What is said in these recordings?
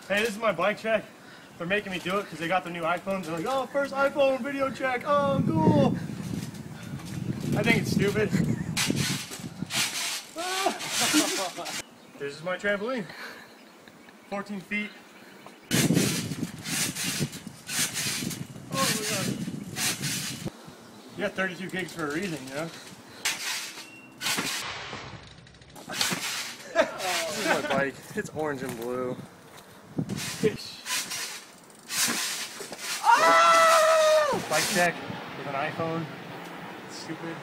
Hey, this is my bike check. They're making me do it because they got the new iPhones. They're like, oh, first iPhone video check. Oh, cool. I think it's stupid. This is my trampoline. 14 feet. Oh my god. You got 32 gigs for a reason, you know? This is my bike. It's orange and blue. Oh! Bike check with an iPhone. It's stupid.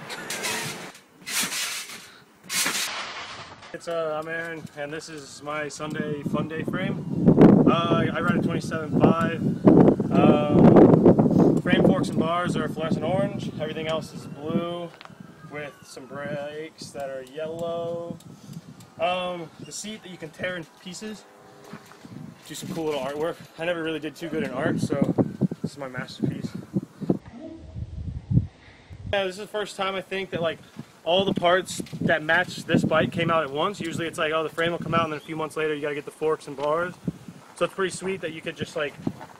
I'm Aaron, and this is my Sunday Fun Day frame. I ride a 27.5. Frame forks and bars are fluorescent orange. Everything else is blue with some brakes that are yellow. The seat that you can tear in pieces. Do some cool little artwork. I never really did too good in art, so this is my masterpiece. Yeah, this is the first time I think that like all the parts that match this bike came out at once. Usually it's like, oh, the frame will come out and then a few months later you gotta get the forks and bars. So it's pretty sweet that you could just like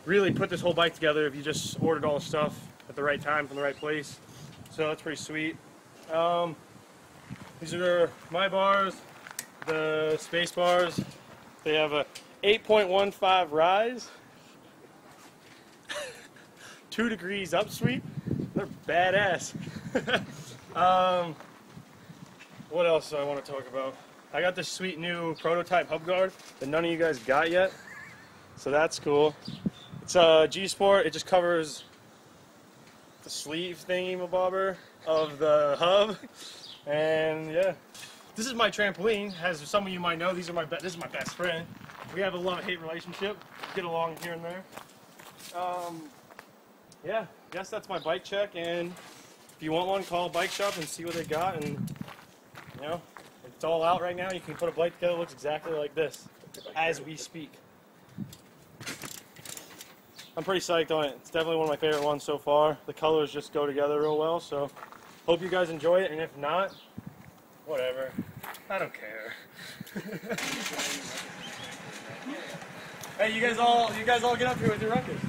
really put this whole bike together if you just ordered all the stuff at the right time from the right place. So that's pretty sweet. These are my bars, the space bars. They have a 8.15 rise, 2 degrees up sweep. They're badass. What else do I want to talk about? I got this sweet new prototype hub guard that none of you guys got yet, so that's cool. It's a G-Sport. It just covers the sleeve thingy-mabobber of the hub, and yeah. This is my trampoline. As some of you might know, this is my best friend. We have a love-hate relationship. Get along here and there. Yeah, guess that's my bike check. And if you want one, call a bike shop and see what they got. And you know, it's all out right now. You can put a bike together. It looks exactly like this as we speak. I'm pretty psyched on it. It's definitely one of my favorite ones so far. The colors just go together real well. So hope you guys enjoy it. And if not, whatever. I don't care. Hey, you guys all get up here with your ruckus.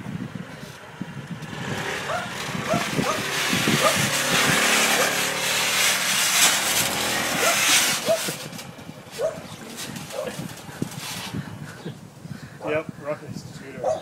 Yep, ruckus scooter.